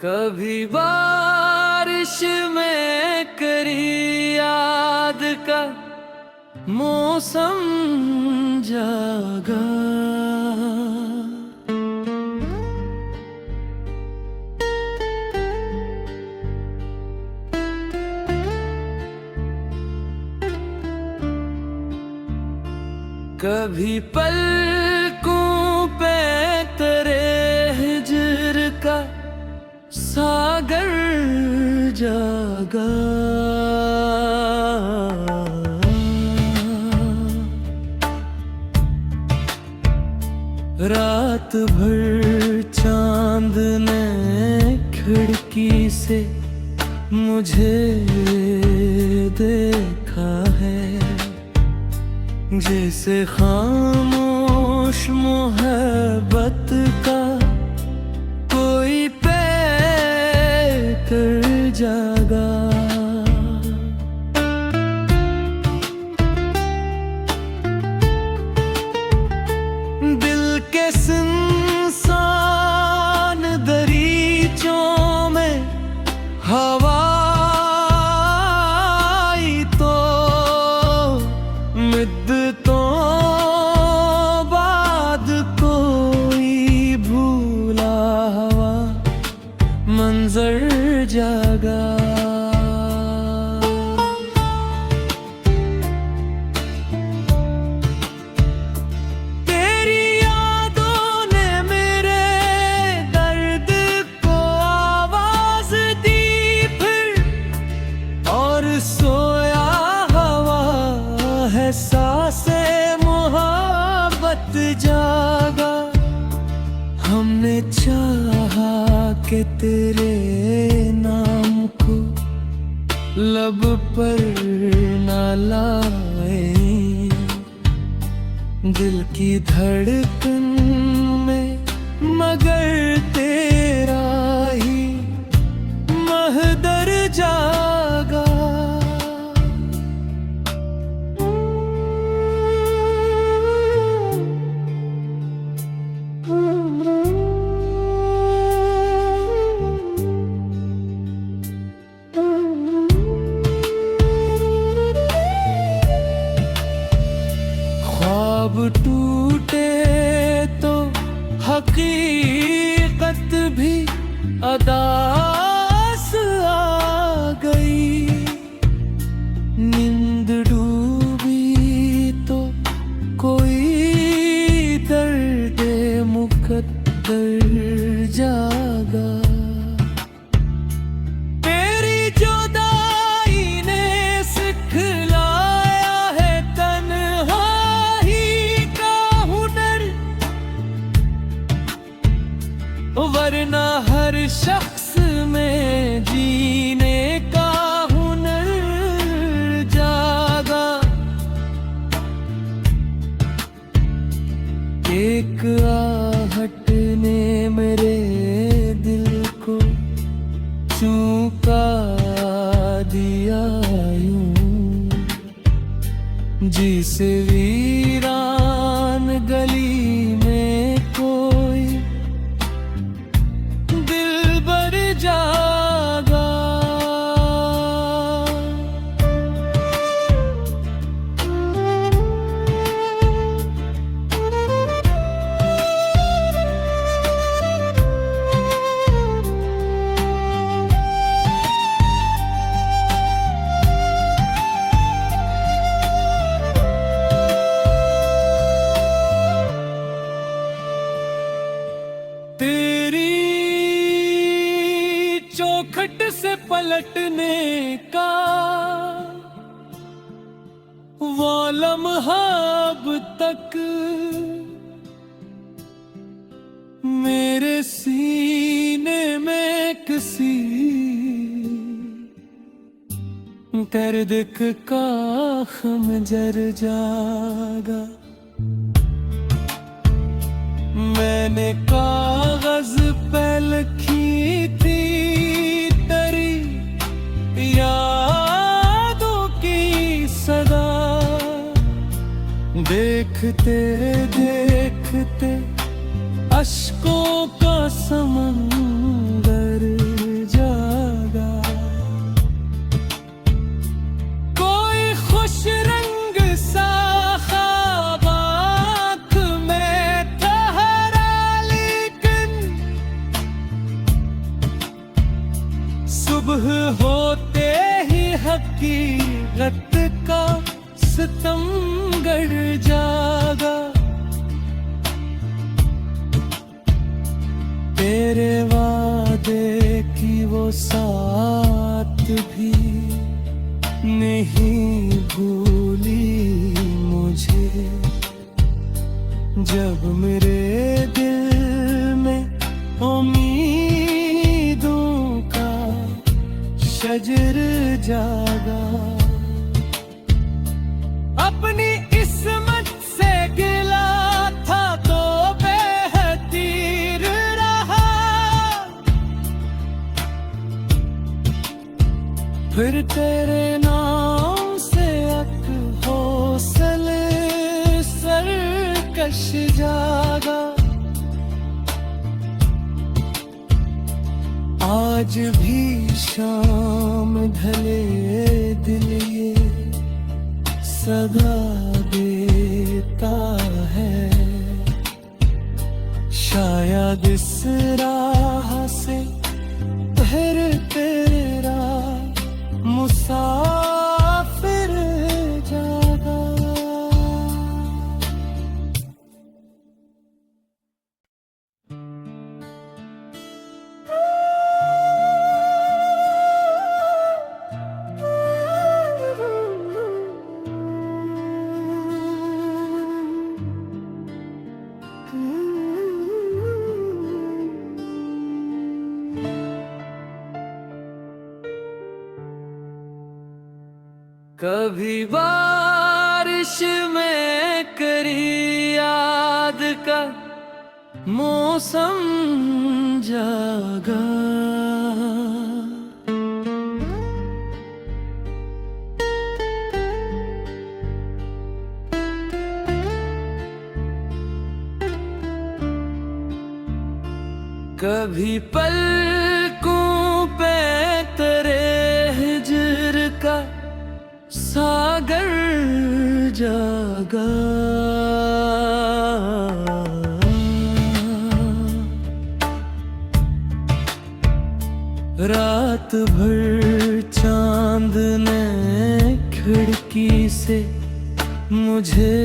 कभी बारिश में करी याद का मौसम जागा। कभी पलकों पे तेरे हिज्र का सागर जागा। रात भर चांद ने खिड़की से मुझे देखा है, जैसे खामोश मोहब्बत का कोई कर जागा। दिल के सुनसान दरीचों में हवा आई तो मिद्दतों बाद कोई भूला हुआ मंजर जागा। तेरी यादों ने मेरे दर्द को आवाज दी फिर, और सोया हवा है सांसे मोहब्बत जागा। हमने चाहा कि तेरे नाम को लब पर न लाए, दिल की धड़कन में मगर तेरा ही महदर जागा। ख्वाब टूटे तो हकीकत भी अदास आ गई, नींद डूबी तो कोई दर्द मुकद्दर जागा। तेरी जुदाई ने सिखलाया है तन्हाई का हुनर, वरना हर शख्स में जीने का हुनर जागा। एक आहट ने मेरे दिल को चूका दिया यूं, जिसे वीरान गली में कोई दिलबर जागा। चौखट से पलटने का वो लम्हा अब तक मेरे सीने में किसी दर्द का खंजर जागा। मैंने कागज पे लिखी थी तेरी यादों की सदा, देखते देखते अश्कों का समंदर हकीकत का सितमगर जागा। तेरे वादे की वो साथ भी नहीं भूली मुझे। जब मेरे दिल में उम्मीदों का शजर जागा। अपनी किस्मत से गिला था तो बेहतीर रहा। फिर तेरे नाम से अक हौसले सरकश जागा। आज भी शाम ढले दिल ये सदा देता है। शायद इस राह से फिर तेरा मुसाफिर जागा। कभी बारिश में करी याद का मौसम जागा। कभी पलकों पे तेरे हिज्र का सागर जागा। रात भर चांद ने खिड़की से मुझे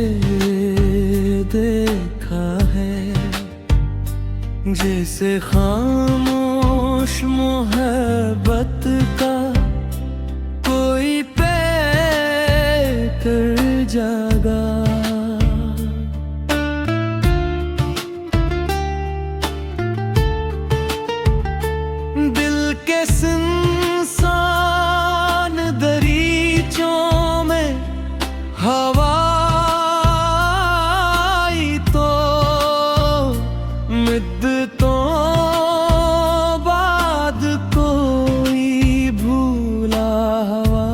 देखा है। जैसे खामोश मोहब्बत का कोई कर जागा। दिल के सुनसान दरीचों में हवा आई तो मिद्दतों बाद कोई भूला हुआ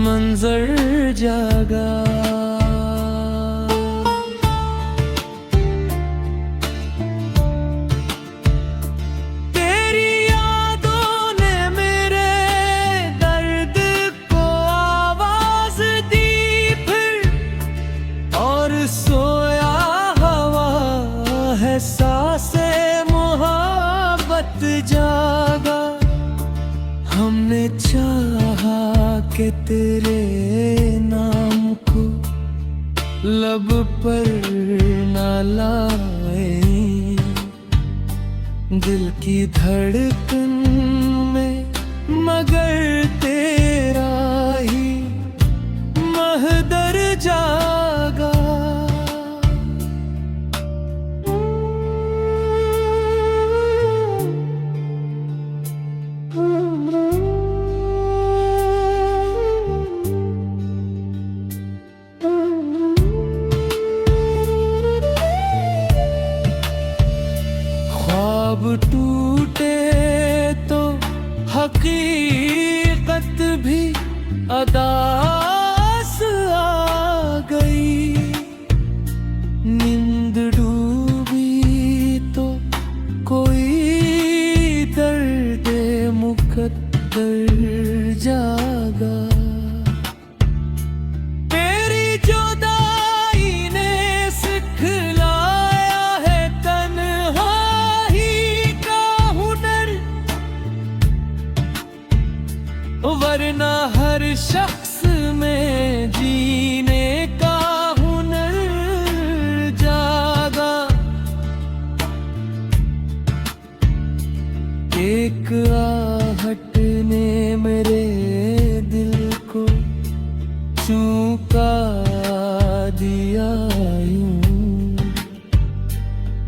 मंजर जागा। तेरी यादों ने मेरे दर्द को आवाज दी फिर। और सोया हवा है सांसे मोहब्बत जागा। हमने चाहा कि तेरे नाम को लब पर न लाए। दिल की धड़कन में मगर तेरा ही महदर जागा। ख्वाब टूटे तो हकीकत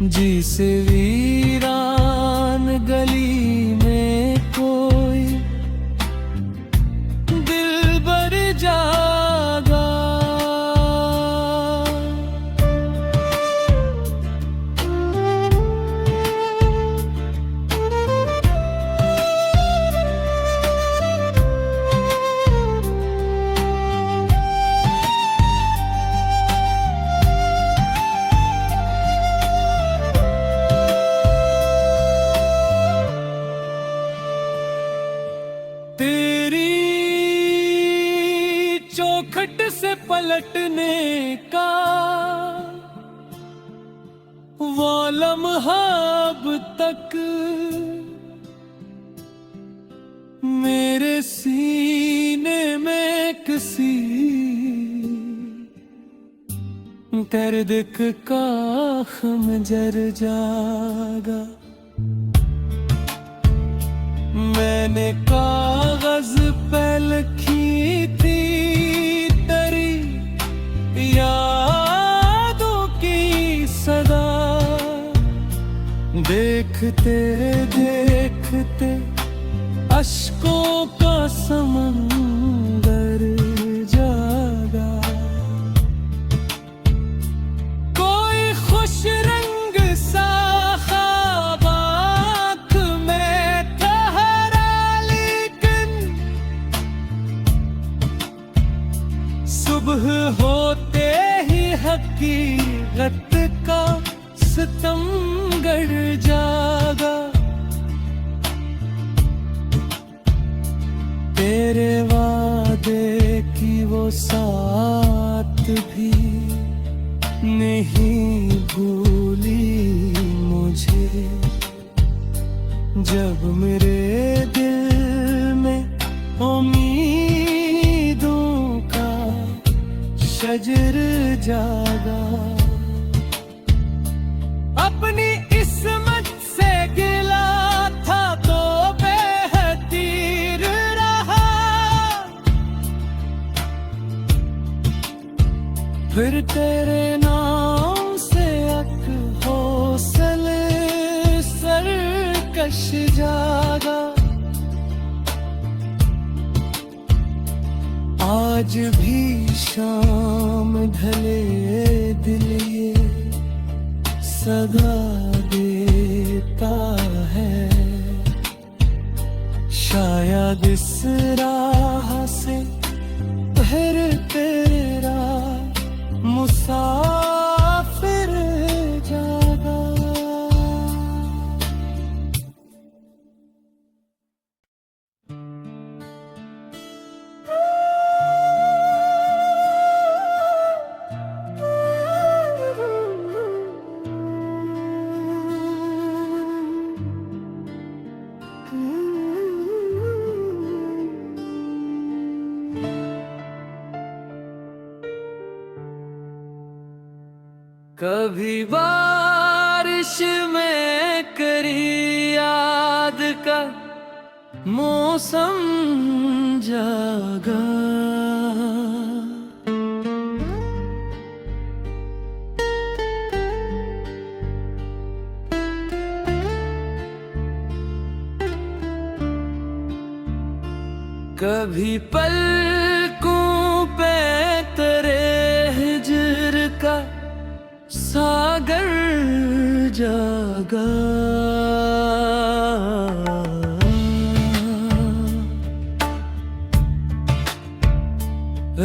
जिसे वीरान गली में कोई दिल भर जागा। चौखट से पलटने का वो लम्हा अब तक मेरे सीने में किसी दर्द का खंजर जागा। मैंने कागज पे लिखी थी तेरी यादों की सदा, देखते देखते अश्कों का समंदर जागा। कोई खुश रंग सा ख्वाब आँख में ठहरा, लेकिन सुबह होते ही हकीकत का सितमगर जागा। तेरे वादे की वो साथ भी नहीं भूली मुझे, जब मेरे दिल में उम्मीदों का शजर जागा। अपनी किस्मत से गिला था तो बेहतीर रहा, फिर तेरे नाम से अक हौसले सरकश जागा। आज भी शाम ढले दिल ये सदा देता है, शायद इस राह से फिर तेरा मुसाफिर जागा। कभी बारिश में करी याद का मौसम जागा। कभी पलकों पे तेरे हिज्र का सागर जागा।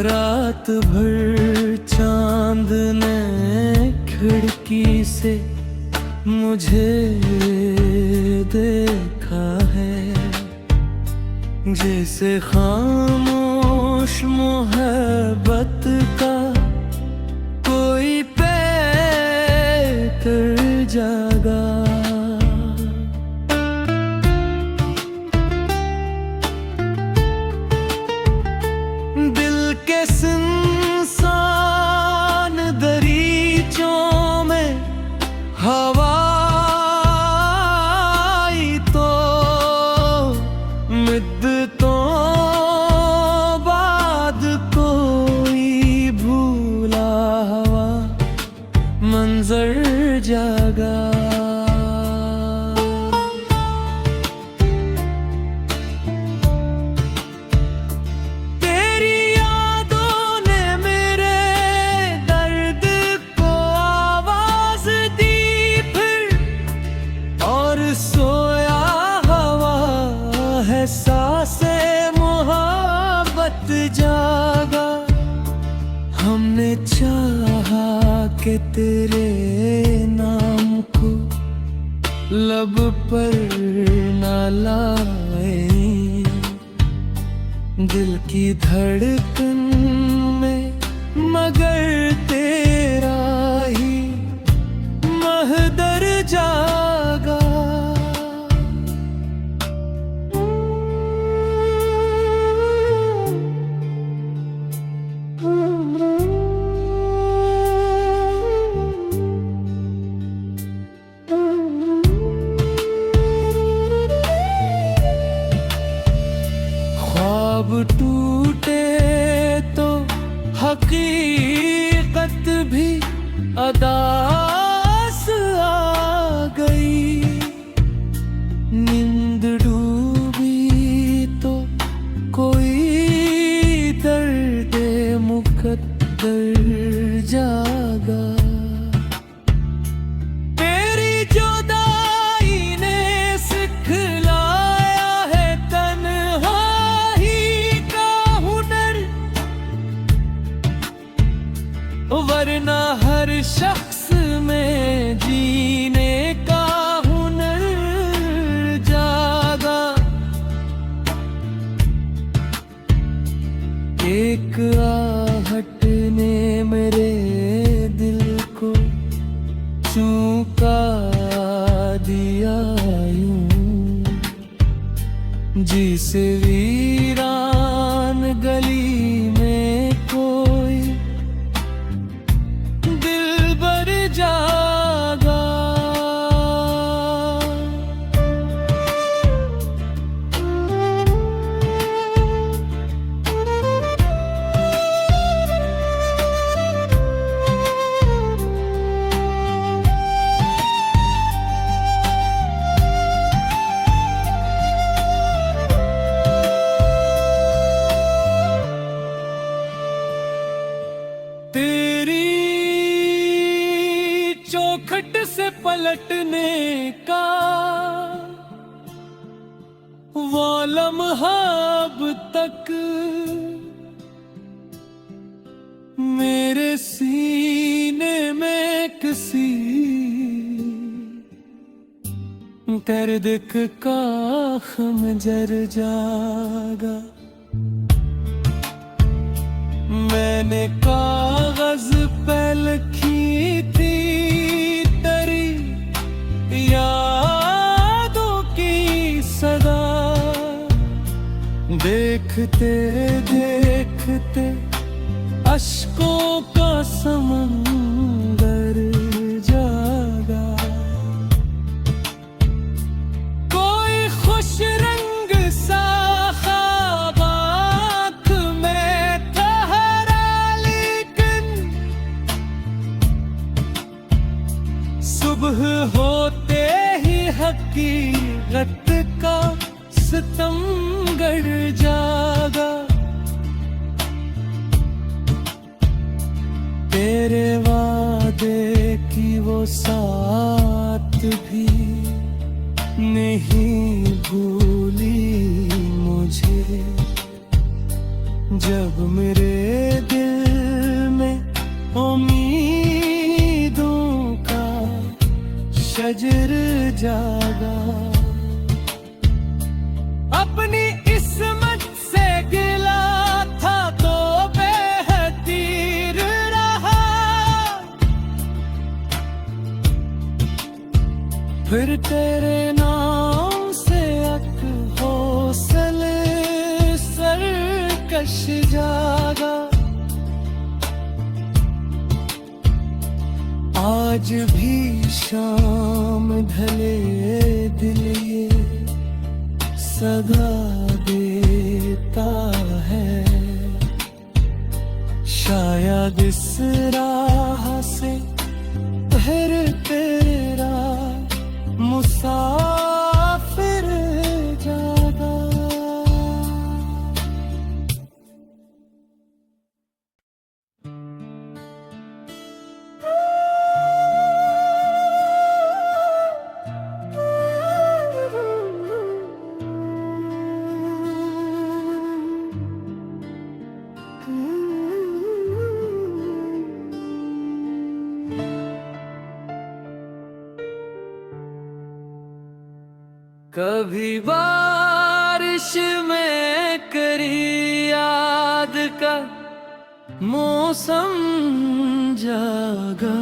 रात भर चांद ने खिड़की से मुझे देखा है, जैसे खामोश मोहब्बत का कोई पैकर जागा। दिल के सुनसान दरीचों में हवा आई तो मिद्दतों बाद कोई भूला हुआ मंजर जागा। तेरी यादों ने मेरे दर्द को आवाज दी फिर, और सोया हवा है सांसे मोहब्बत जागा। हमने चाहा कि तेरे नाम को लब पर न लाए, दिल की धड़कन में मगर तेरा ही महदर जागा। ख्वाब टूटे तो हकीकत भी अदास आ गई, नींद डूबी तो कोई दर्द मुकद्दर जागा। तेरी जुदाई ने सिखलाया है तन्हाई का हुनर, वरना हर शख्स में जीने का हुनर जागा। एक आहट ने मेरे दिल को चूका दिया यूं, जिसे वीरान गली में कोई दिलबर जागा। तेरी चौखट से पलटने का वो लम्हा अब तक मेरे सीने में किसी दर्द का खंजर जागा। मैंने कागज पे लिखी थी तेरी यादों की सदा, देखते देखते अश्कों का समंदर जागा। कोई खुश रंग सा ख्वाब आँख में ठहरा, लेकिन सुबह होते ही हकीकत का सितमगर जागा। तेरे वादे की वो साथ भी नहीं भूली मुझे, जब मेरे दिल में उम्मीदों का शजर जागा। अपनी किस्मत से गिला था तो बेहतीर रहा, फिर तेरे नाम से अक हौसले सरकश जागा। आज भी शाम ढले दिल ये सदा देता है, शायद इस राह से फिर मुसाफिर जागा। कभी बारिश में करी याद का मौसम जागा।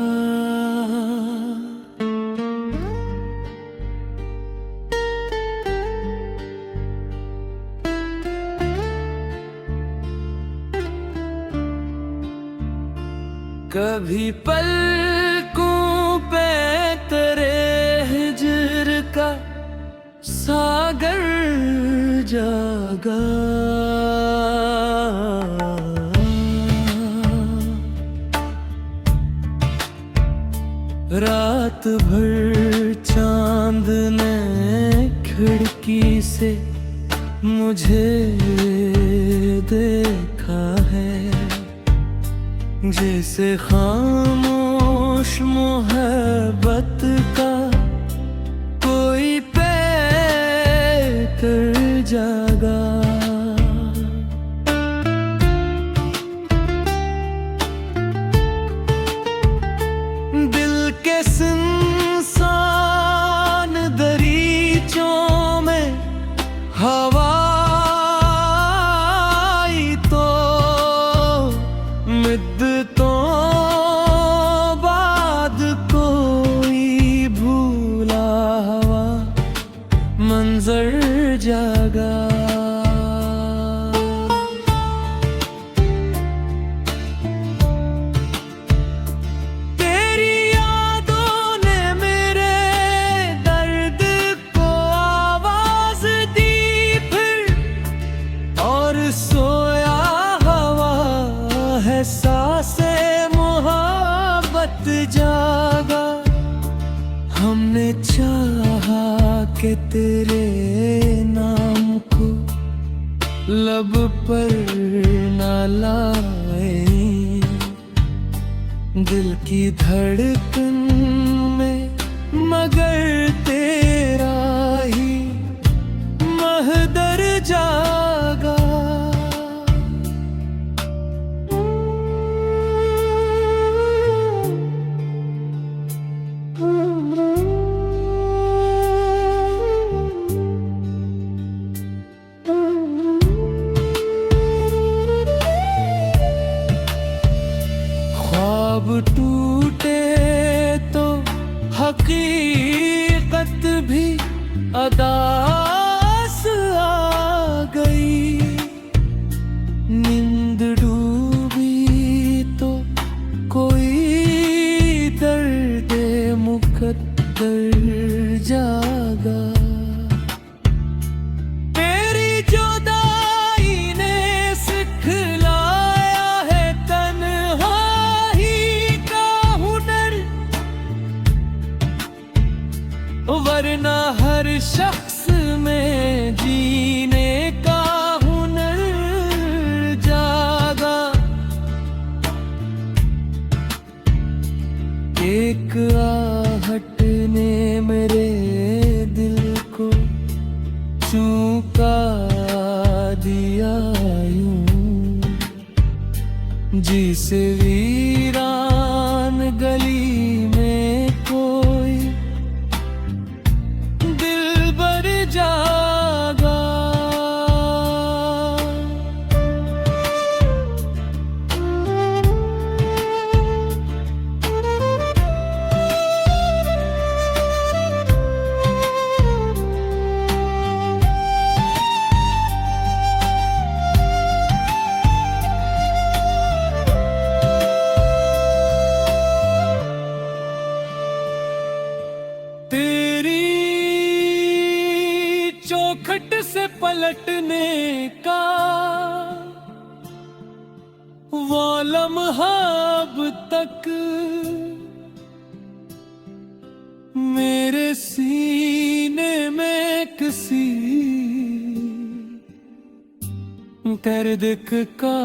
कभी पलकों पे तेरे हिज्र का सागर जागा। रात भर चांद ने खिड़की से मुझे देखा है, जैसे खामोश मोहब्बत का कोई कर जागा। दिल के सुनसान दरीचों में हवा आई तो मिद्दतों बाद कोई भूला हुआ मंजर जागा। तेरी यादों ने मेरे दर्द को आवाज दी फिर, और सोया हवा है सांसे मोहब्बत जागा। हमने चाहा कि तेरे नाम को लब पर न लाए, दिल की धड़कन में मगर तेरा ही महदर जागा। ख्वाब टूटे तो हकीकत भी अदास आ गई, नींद डूबी तो कोई दर्द मुकद्दर जागा। तेरी जुदाई ने सिखलाया है तन्हाई का हुनर, वरना हर शख्स में जीने का हुनर जागा। एक आहट ने मेरे दिल को चूका दिया यूं, जिसे वीरान गली में कोई दिलबर जागा। चौखट से पलटने का वो लम्हा अब तक मेरे सीने दर्द का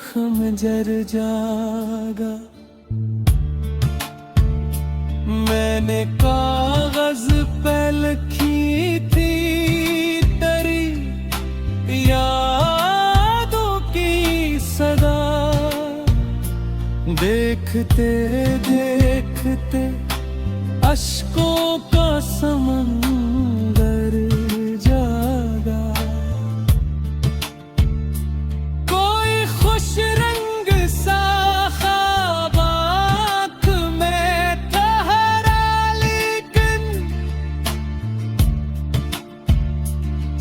हम जर जागा। मैंने कागज पे लिखी थी तेरी यादों की सदा। देखते देखते अश्कों का समंदर जागा। कोई खुश रंग सा ख्वाब आँख में ठहरा, लेकिन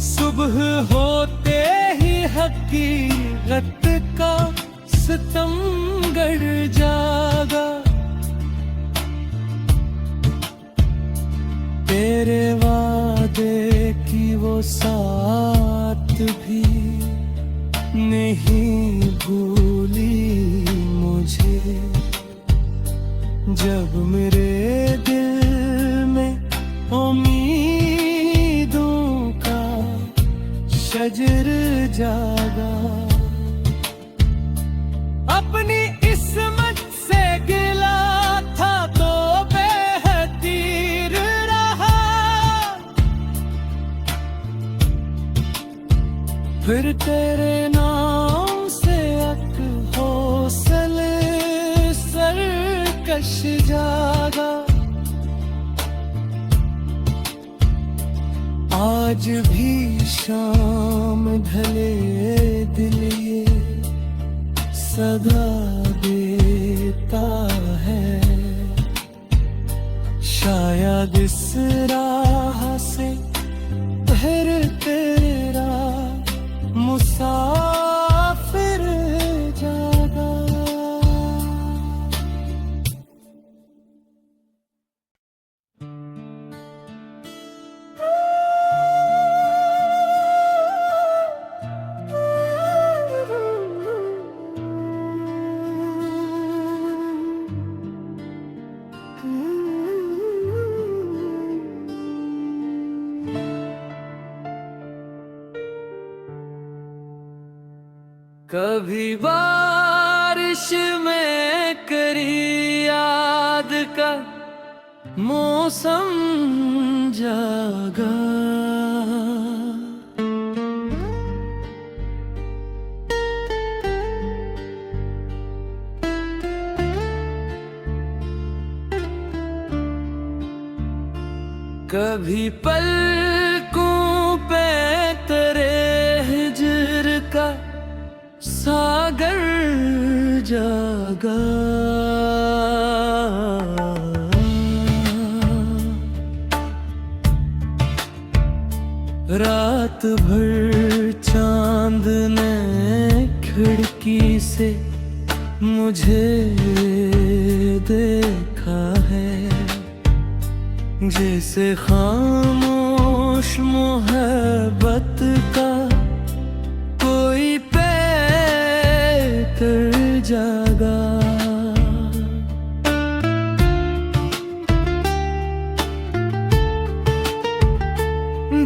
सुबह होते ही हकीकत का सितमगर जागा। तेरे वादे की वो साथ भी नहीं भूली मुझे। जब मेरे दिल में उम्मीदों का शजर जागा। अपनी किस्मत से गिला था तो बेहतीर रहा। फिर तेरे नाम से अक हौसले सरकश जागा। आज भी शाम ढले दिल ये सदा देता है। शायद इस राह से फिर तेरा मुसाफिर जागा। कभी बारिश में करी याद का मौसम जागा। कभी पलकों पे तेरे हिज्र का सागर जागा। रात भर चांद ने खिड़की से मुझे देखा है। जैसे खामोश मोहब्बत का कोई कर जागा।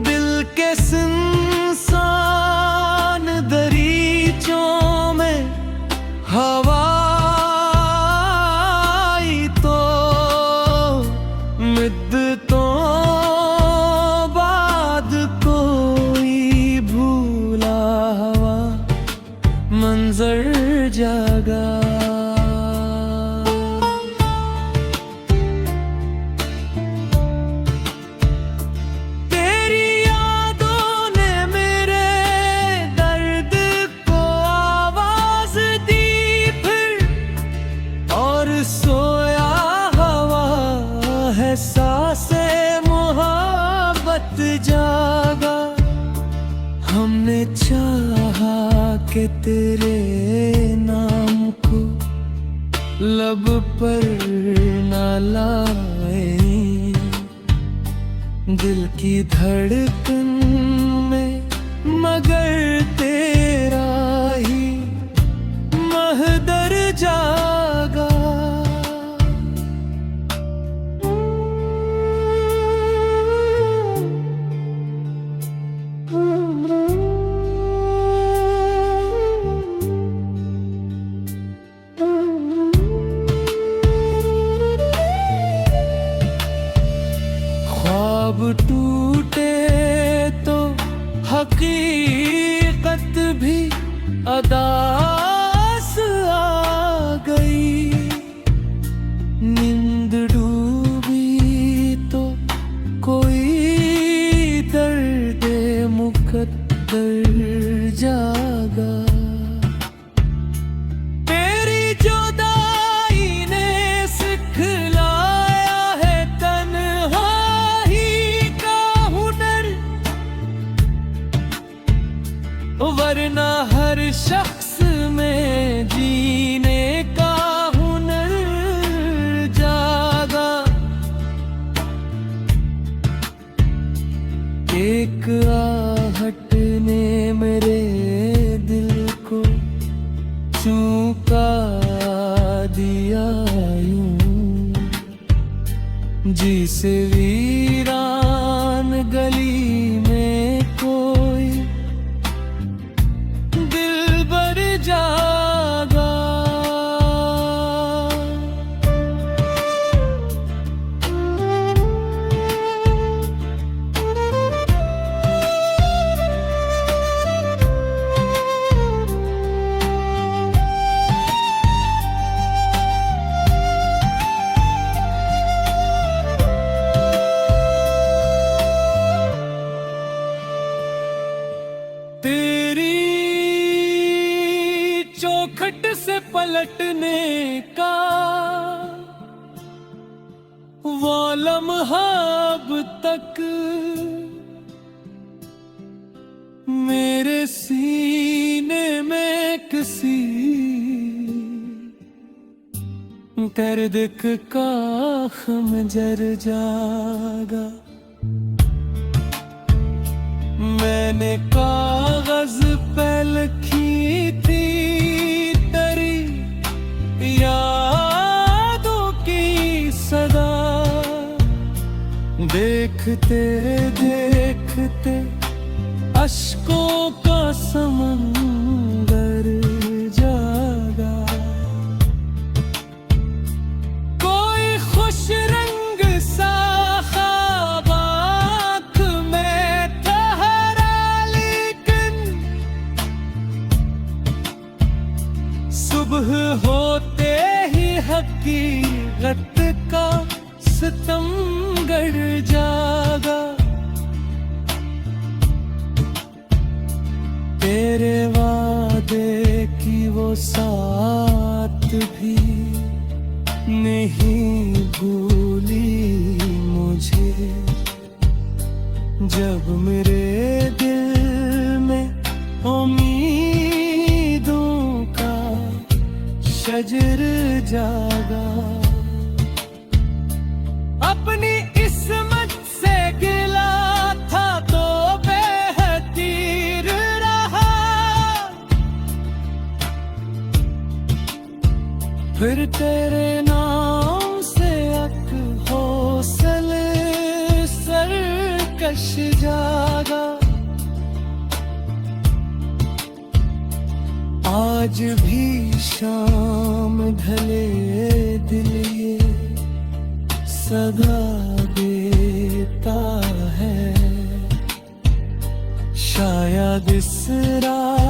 दिल के सुनसान दरीचों में हवा आई तो मिद्दतों बाद कोई भूला हुआ मंजर जागा। तेरी यादों ने मेरे दर्द को आवाज दी फिर, और सोया हवा है सांसे मोहब्बत जागा। हमने चाहा कि तेरे नाम को लब पर न लाए, दिल की धड़कन में मगर तेरा ही महदर जागा। दिया यूं, जिसे वीरान गली में कोई दिल भर जागा। तेरी चौखट से पलटने का वो लम्हा अब तक मेरे सीने में किसी दर्द का खंजर जागा। मैंने कागज पे लिखी थी तेरी यादों की सदा, देखते देखते अश्कों का समंदर जागा। कोई खुश रंग सा ख्वाब आँख में ठहरा, लेकिन सुबह होते ही हकीकत का सितमगर जागा। तेरे वादे की वो साथ भी नहीं भूली मुझे, जब मेरे दिल में उम्मीदों का शजर जागा। अपनी इस्मत से गिला था तो बेहतीर रहा, फिर तेरे नाम से अक हौसले सरकश जागा। आज भी शाम ढले दिल ये सदा देता है, शायद इस रात